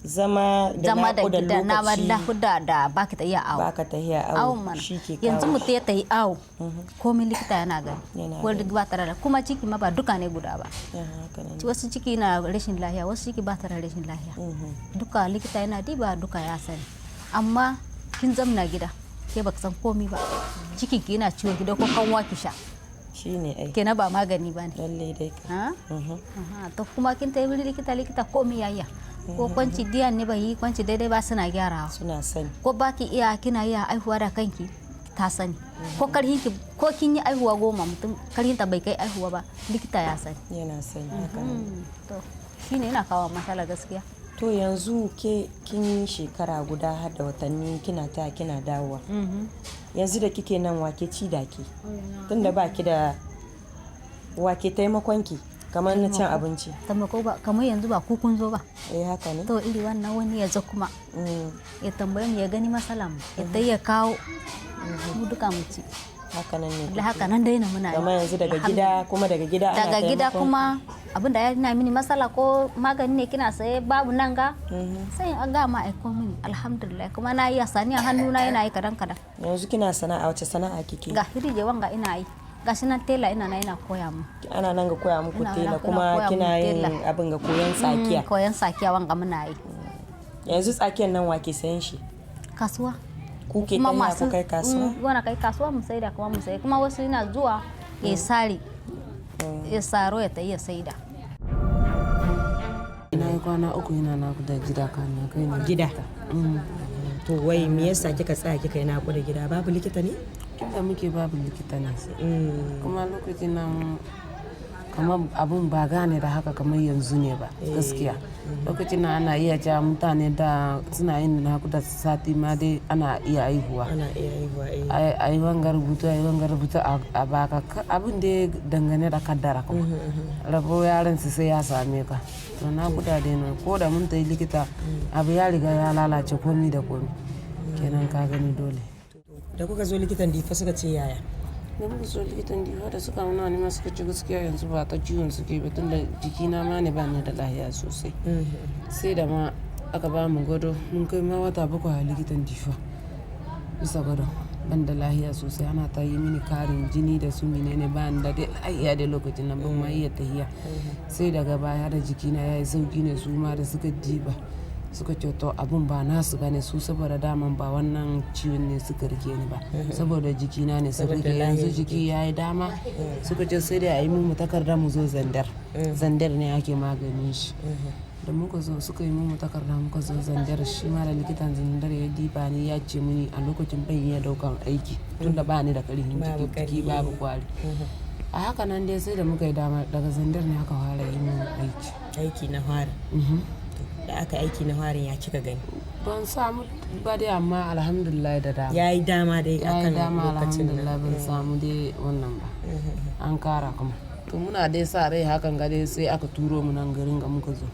S3: zama da gida na lahuda da baki ta iya awo yanzu mutum ya ta yi awo komai likita yana gani wanda ba tare da kuma ciki ma ba duka ne guda ba wasu ciki na rashin lahiya wasu ciki ba tare da rashin lahiya duka likita yana diba duka ya sani amma kin zamna gida ke baka san komai ba ciki ki yana ciwo gida ko kanwa ki sha
S1: shine ai
S3: kenan ba magani ba ne
S1: lalle dai
S3: to kuma kin ta yi likita komai yayya ko kwanci diyan ne bai yi kwanci daidai ba suna gyarawa
S1: suna sani ko
S3: baki kina iya aihuwa da kanki ta sani ko kin yi aihuwa 10 mutum karhin ta bai kai aihuwa ba likita ya sani
S1: yana sani
S3: to shine yana kawo matsala gaskiya
S1: to yanzu kin yi shekara guda har da watanni kina dawowa yanzu da kike nan wake ci da ke tunda baki da wake taimakon ki kamar na cin abinci
S3: taimako ba kamar yanzu ba ku kun zo ba
S1: haka ne
S3: to iri wannan wani ya zo kuma ya tambaye mu ya gani matsala mu ya kawo mu duka mu ci
S1: haka nan ne
S3: da haka nan dai na muna
S1: kamar yanzu daga gida
S3: daga gida kuma abin da yana mini matsala ko magani ne kina saye babu nan ga sai an ga ma aiko mini alhamdulillah kuma na yi saniya hannuna yana yi kadan
S1: yanzu kina sana'a wace sana'a kike
S3: ga hirije wanga ina yi gashi nan tela ina koya mu
S1: ana nan ga koya muku tela kuma kina yin abin ga koyan
S3: sakiya wanga muna yi
S1: yanzu tsakiyan nan wake sayan shi
S3: kasuwa
S1: kuke taya ku kai kasuwa
S3: wana kai kasuwa mu saida kuma wasu ina zuwa ya sare ya saro ya tayi ya saida
S4: ina yi kwana 3 ina nakuda gida kana kai ne
S1: gida to wai me yasa kika tsaya kika yi nakuda gida babu likita ne
S4: da muke babu likita ne kuma lokacin nan kamar abun ba gane da haka kamar yanzu ne ba gaskiya lokacin nan ana iya ja mutane da suna yin nakuda sati ma dai ana iya aihuwa a yi wanga rubutu a baka abin da ya dangane da kaddara kuma rabo yaran su sai ya same ka to nakuda dai nan ko da mun ta yi likita abu ya riga ya lalace komi da komi kenan ka gani dole
S1: da kuka zo likitan difa suka ce yaya
S4: da muka zo likitan difa da suka nuna ne masu kace gaskiya yanzu ba ta ciwon suke ba tunda jikina ma ne ba ni da lahiya sosai sai da ma aka ba mu gado mun kai ma wata 7 a likitan Difa bisa gado ban da lahiya sosai ana ta yi mini karin jini da su menene ba da lahiya da lokacin nan ban ma iya tahiya sai daga baya da jikina yayi sauki ne su ma da suka diba suka ce to abun ba nasu bane su saboda daman ba wannan ciwon ne suka rike ni ba saboda jikina ne suka rike yanzu jiki yayi dama suka ce sai dai a yi mu takarda mu zo zandar ne ake maganin shi da muka zo suka yi mu takarda muka zo zandar shi ma da likitan zandar ya diba ni ya ce mini a lokacin ban iya daukan aiki tunda ba ni da karfin jiki babu kwari a haka nan dai sai da muka yi dama daga zandar ne aka fara yi mu
S1: aiki na fara da aka aiki na farin ya kika gani
S4: ban samu ba dai amma alhamdulillah da dama
S1: yayi dama dai akan
S4: dama
S1: lokacin
S4: alhamdulillah ban samu dai wannan ba an kara kuma to muna dai sa rai hakan ga dai sai aka turo mu nan garin ga muka zo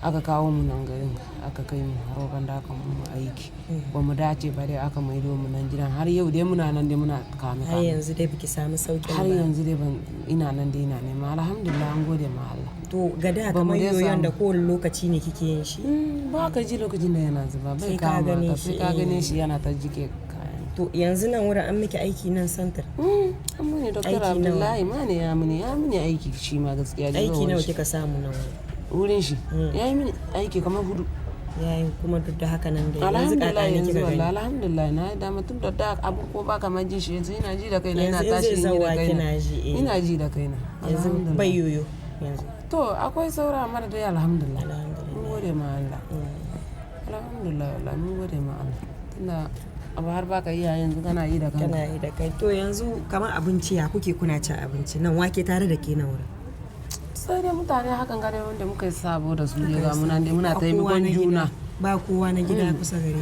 S4: aka kawo mu nan garin aka kai mu roban da aka mu aiki ba mu dace ba dai aka maido mu nan gidan har yau dai muna nan dai muna kame
S1: har yanzu dai biki samu sauki
S4: har yanzu dai ban ina nan dai ina nema alhamdulillah an gode ma Allah
S1: to gada kamar yoyon da kowane lokaci ne kike yin shi
S4: ba ka ji lokacin da yana zuba bai kama ka sai ka gane shi yana ta jike kayan
S1: to yanzu nan wurin an miki aiki nan santar
S4: an muni Dr. Abdullahi ma ne ya muni aiki shi ma gaskiya
S1: aiki nawa kika samu nan
S4: wurin shi ya yi mini aiki kamar 4
S1: yayin kuma duk da haka nan da yanzu kaka ne kika gani
S4: alhamdulillah na yi dama tun da abu ko ba kamar jin shi yanzu ina ji da kaina ina tashi ina ji da kaina
S1: yanzu bai yoyo yanzu
S4: to akwai saura mara dai alhamdulillah mun gode ma Allah alhamdulillah mun gode ma Allah tunda abu har baka iya yanzu kana yi da
S1: kai to yanzu kamar abinci ya kuke kuna cin abinci nan wake tare da ke nan wurin
S4: sai dai mutane hakan gare wanda muka yi sabo da su ga muna taimakon juna
S1: ba kowa na gida kusa gare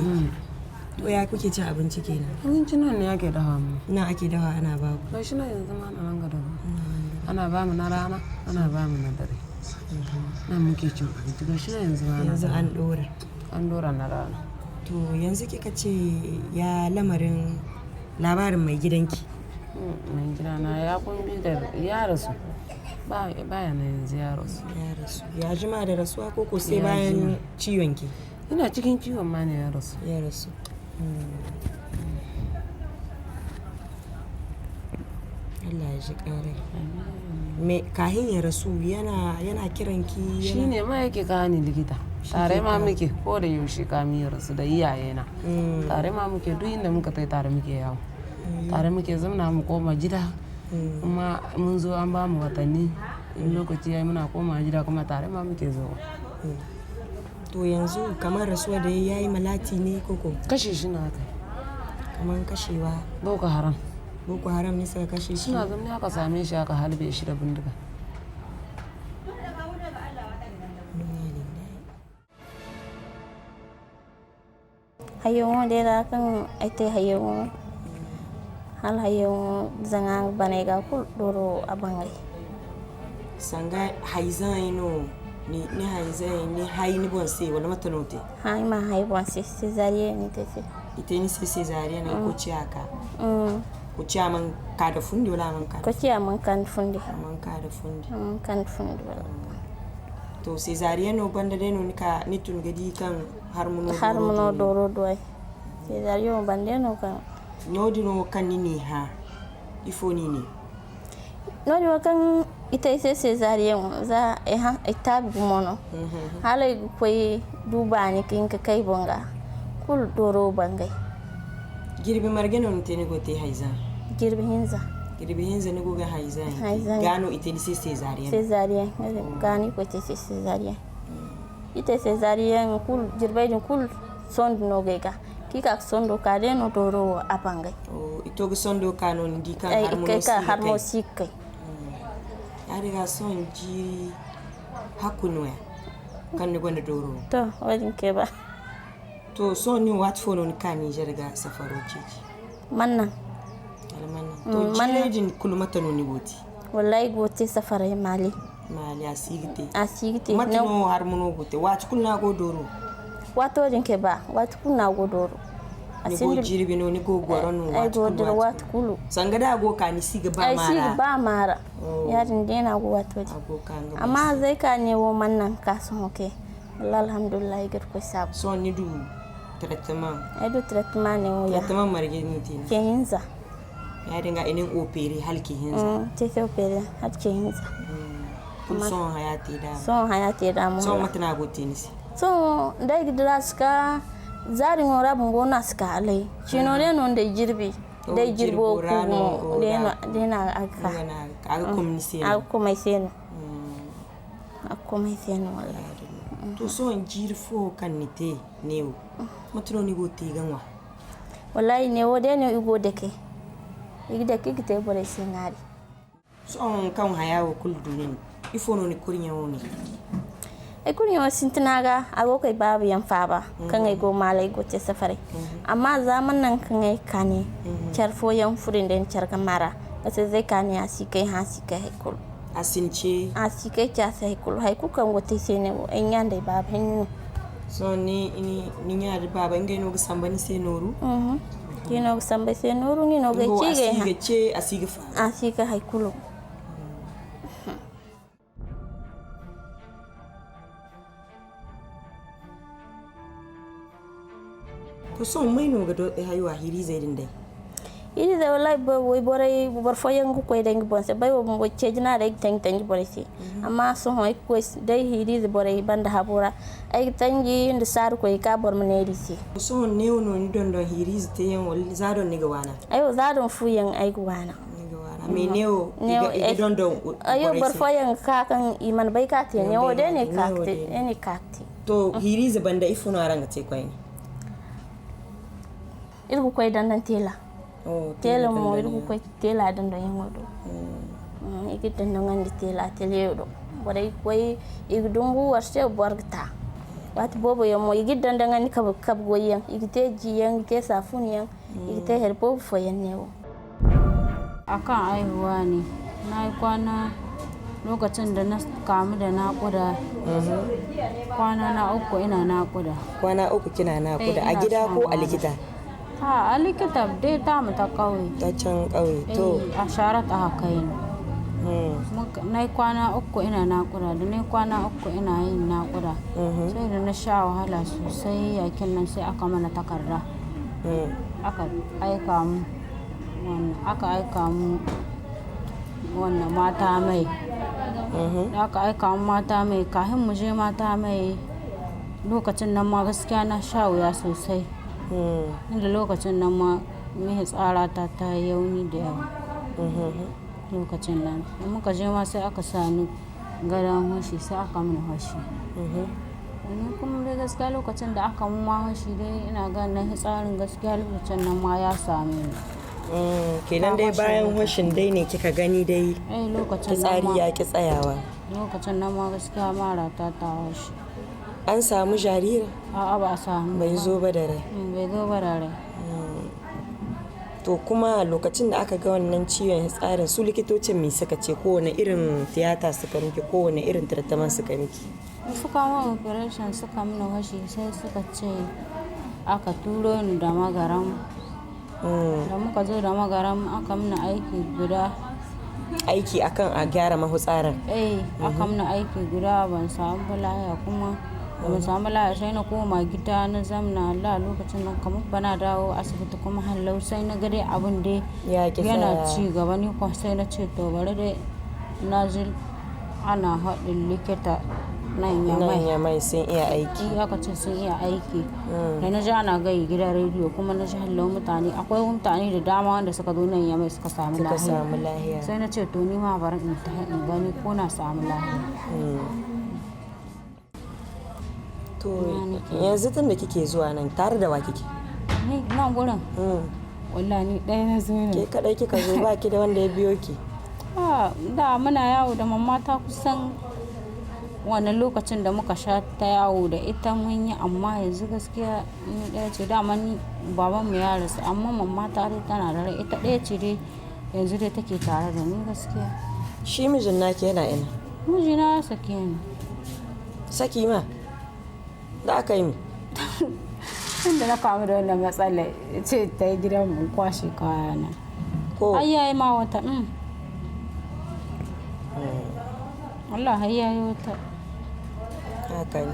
S1: to ya kuke cin abinci kenan
S4: abinci nan ne ake dawa mu
S1: nan ake dawa ana ba ku
S4: ba shi na yanzu ma nan ga dawa ana ba mu na rana ana ba mu na dare nan muke cin abinci ba shi na yanzu ma
S1: yanzu an dora na rana to yanzu kika ce ya lamarin labarin mai gidanki
S4: mai gidana ya kumbi da ya rasu baya na yanzu ya rasu
S1: ya jima da rasuwa ko sai bayan ciwon ki
S4: ina cikin ciwon ma ne ya rasu
S1: Allah ya ji ƙarai me kahin ya rasu yana kiran ki
S4: shine ma yake kani likita tare ma muke ko da yaushe kami ya rasu da iyayena tare ma muke duk inda muka tai tare muke yawo tare muke zamna mu koma gida kuma mun zo an ba mu watanni in lokaci yayi muna koma gida kuma tare ma muke zuwa
S1: to yanzu kamar rasuwa da yayi malati ne koko
S4: kashe shi na kai
S1: kamar kashewa Boko Haram ne suka kashe shi
S4: suna zama aka same shi aka halbe shi da bindiga
S5: hayo de da kan aite hayo hal hayo zanga banega kul doro abangai
S1: sanga haizan ino ni haizan ni hayni bonse wala matanote
S5: hay ma hay bonse cesarie ni tete
S1: ite ni cesarie na ko ciaka ko ciaman ka da fundi wala man ka
S5: ko ciaman kan fundi kan fundi wala
S1: to cesarie no banda de no ni tun gadi kan
S5: harmono doro doy cesarie no bande no kan
S1: no dino kan ni ha ifo ni
S5: no dino kan ita sai cesarie za ita bi mono halai koy duba ni kin ka kai bonga kul doro bangai
S1: girbi margeno ntene gote haiza
S5: girbi hinza
S1: ne goga haiza gano ite ni
S5: cesarie gani ko te cesarie ite cesarie kul girbe din kul sondo no gega kika sondo ka de no doro apangai
S1: ito go sondo ka no ndi kan
S5: harmosi kai
S1: ariga son ji hakuno ya kan ne gonda doro
S5: to wadin ke ba
S1: to so ni wat fono ni kan ni jarga safaro ciji
S5: manna
S1: to jilejin kulmata no ni goti
S5: wallahi goti safara mali
S1: asigite matino harmono gote wat kulna go doro
S5: wato din ke ba wat kulna go doro
S1: ni go jirbi no ni go goronu
S5: wat kulu
S1: sangada go ka ni siga ba
S5: mara yarin dena go wato amma zai ka ne wo mannan kasu hoke wallahi alhamdulillah igir ko sab
S1: so ni du traitement
S5: du traitement ne wo ya
S1: traitement marge ni tin
S5: ke hinza
S1: ya dinga inin opere halki hinza
S5: te ke opere hat ke hinza
S1: son hayati da mu son matana gotinisi
S5: so dai gidraska zari ngora bungo naska alai chino ne non dai jirbi dai jirbo ko dena aka komiseno wala
S1: to so en jirfo kan nite newo matro ni gote ganwa
S5: wallahi ne wode ne igo deke igdeke kite bore sinari
S1: so on kan hayawo kuldunin ifono ni kurinya woni
S5: e kurinya wasintinaga ago kai babu yan faba kan ai go malai go te safare amma zaman nan kan ai kane charfo yan furin den charka mara ase zai kane asikai hasikai kul
S1: asinche
S5: asikai cha sai kul hay ku kan go te sene en yande babu hin
S1: so ni nya da baba ngai no samba ni se noru
S5: kino samba se noru ni no ga
S1: chige asiga fa
S5: asiga hay kulu
S1: to so mai no ga do haywa hiri zai din dai
S5: iri da wallahi boy boray bar foyan ko koy dangi bonse bay wo mo cejna rek tangi borisi amma so hoy ko dai hiri da boray banda habura ay tangi nda sar ko ka bor maneri si
S1: so new no ni don hiri te yan wal zadon ni ga wana
S5: ayo zadon fuyan ay go wana
S1: me new don
S5: ayo bar foyan ka kan iman bay ka te ne o de ne kakti
S1: to hiri za banda ifuna ranga te koy ni
S5: irgu koy dan tela tela mo irgu koy tela dan do yangodo igitan nangandi tela teledo boray koy igdungu warse borgta wat bobo yamo igidan dangani kab goyen igite jiyan ke safuniyan igite herbo foyannewo
S3: akan aihuwa ne na yi kwana lokacin da na kamu da naƙuda kwana na 3 ina naƙuda
S1: kwana 3 kina naƙuda a gida ko a likita
S3: a likita dai ta mu ta kauye
S1: ta can kauye to
S3: a shara ta haka yin na yi kwana 3 ina naƙuda da na yi kwana 3 ina yin naƙuda sai da na sha wahala sosai yakin nan sai aka mana takarda aka aika mu wannan mata mai da aka aika mu mata mai kafin mu je mata mai lokacin nan ma gaskiya na sha wuya sosai inda lokacin nan ma mai tsara ta yauni da yawa lokacin nan muka je ma sai aka sani gadon hoshi sai aka mana hoshi ni kuma dai gaskiya lokacin da aka mu ma hoshi dai ina ganin tsarin gaskiya lokacin nan ma ya same ni
S1: kenan dai bayan hoshin dai ne kika gani dai
S3: lokacin
S1: tsari ya ki tsayawa
S3: lokacin nan ma gaskiya mara ta hoshi
S1: an samu jariri
S3: a'a ba a samu
S1: bai zo ba da rai
S3: bai zo ba da rai
S1: to kuma lokacin da aka ga wannan ciwon tsarin su likitocin me suka ce kowane irin tiyata suka miki kowane irin treatment suka miki
S3: suka ma operation suka mana washi sai suka ce aka turo ni da magaram da muka zo da magaram aka mana
S1: aiki akan a gyara mahutsarin
S3: aka mana aiki guda ban samu balaya kuma da ban samu balaya sai na koma gida na zamna Allah lokacin nan kamar bana dawo asibiti kuma hallau sai na gade abin da yana ci gaba ni kuma sai na ce to bari dai na ji ana haɗin likita nan
S1: yamai sun iya aiki
S3: aka ce sun iya aiki da na ji ana gai gidan rediyo kuma na ji hallau mutane akwai mutane da dama wanda suka zo nan yamai suka samu lahiya sai na ce to ni ma bari in ta in gani ko na samu lahiya
S1: to yanzu tun da kike zuwa nan tare da wa kike
S3: ni nan gurin wallahi ni ɗaya na zo ne
S1: ke kadai kika zo ba ki da wanda ya biyo ki
S3: da muna yawo da mamma ta kusan wannan lokacin da muka sha ta yawo da ita mun yi amma yanzu gaskiya ni ɗaya ce dama ni baban mu ya rasu amma mamma ta dai tana da rai ita ɗaya ce dai yanzu dai take tare da ni gaskiya
S1: shi mijin naki yana ina
S3: mijina ya sake ni
S1: saki ma da aka yi mi
S3: tunda na kamu da wannan matsala ce ta yi gidan mu kwashe kayana
S1: ko
S3: ayyayi ma wata Allah hayyayi wata
S1: haka ne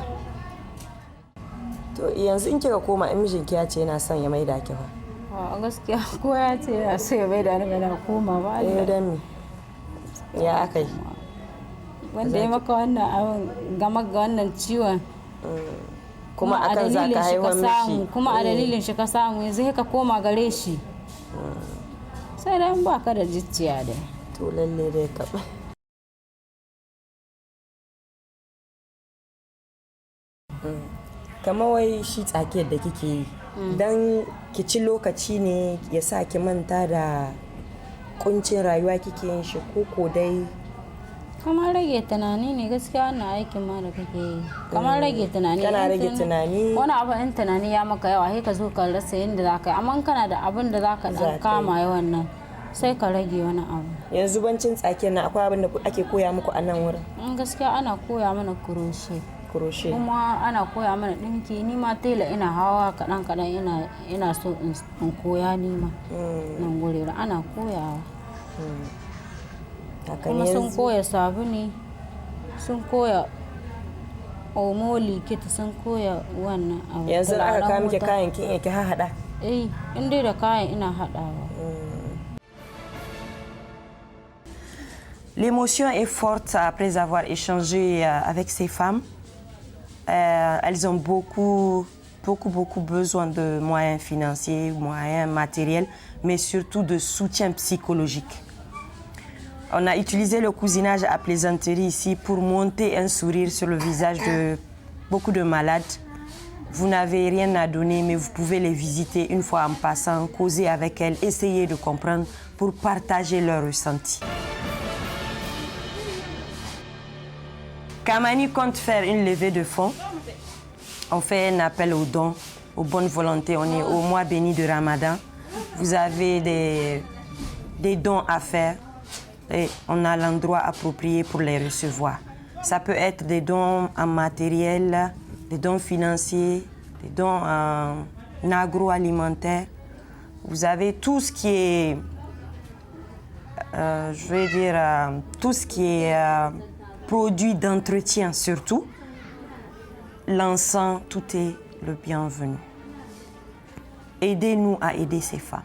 S1: To yanzu in kika koma in mijinki ya ce yana son ya maida ki fa.
S3: A gaskiya ko ya ce ya so ya maida ni na koma ba.
S1: Dan me? Ya akai.
S3: Wanda ya maka wannan abin gama ga wannan ciwon.
S1: Kuma akan za ka haihuwa mishi.
S3: Kuma a dalilin shi ka samu yanzu ka koma gare shi. Sai dai ba ka da jicciya da.
S1: To lalle dai ka. Kamar wai shi tsakiyar da kike yi don ki ci lokaci ne ya sa ki manta da kuncin rayuwa kike yin shi ko dai
S3: kamar rage tunani ne gaskiya wannan aikin ma da kake yi kamar rage tunani
S1: kana rage tunani
S3: wani abu in tunani ya maka yawa sai ka zo ka rasa yadda za ka yi amma kana da abin da za ka dan kama yawan nan sai ka rage wani abu.
S1: Yanzu bancin tsakiyar nan akwai abin da ake koya muku a nan wurin?
S3: Gaskiya ana koya mana kuroshe kuma ana koya mana ɗinki ni ma tela ina hawa kaɗan ina so in koya ni ma nan gurera ana koyawa kuma sun koya sabuni sun koya omo likita sun koya wannan abu.
S1: Yanzu aka kawo miki kayan kin iya ki haɗa?
S3: In dai da kayan ina haɗawa.
S1: L'émotion est forte après avoir échangé avec ces femmes. Elles ont beaucoup besoin de moyens financiers, moyens matériels, mais surtout de soutien psychologique. On a utilisé le cousinage à plaisanterie ici pour monter un sourire sur le visage de beaucoup de malades. Vous n'avez rien à donner, mais vous pouvez les visiter une fois en passant, causer avec elles, essayer de comprendre pour partager leurs ressentis. Kamani compte faire une levée de fonds. On fait un appel aux dons, aux bonnes volontés. On est au mois béni de Ramadan. Vous avez des dons à faire et on a l'endroit approprié pour les recevoir. Ça peut être des dons en matériel, des dons financiers, des dons en agroalimentaire. Vous avez tout ce qui est, tout ce qui est produits d'entretien surtout, l'encens, tout est le bienvenu. Aidez-nous à aider ces femmes.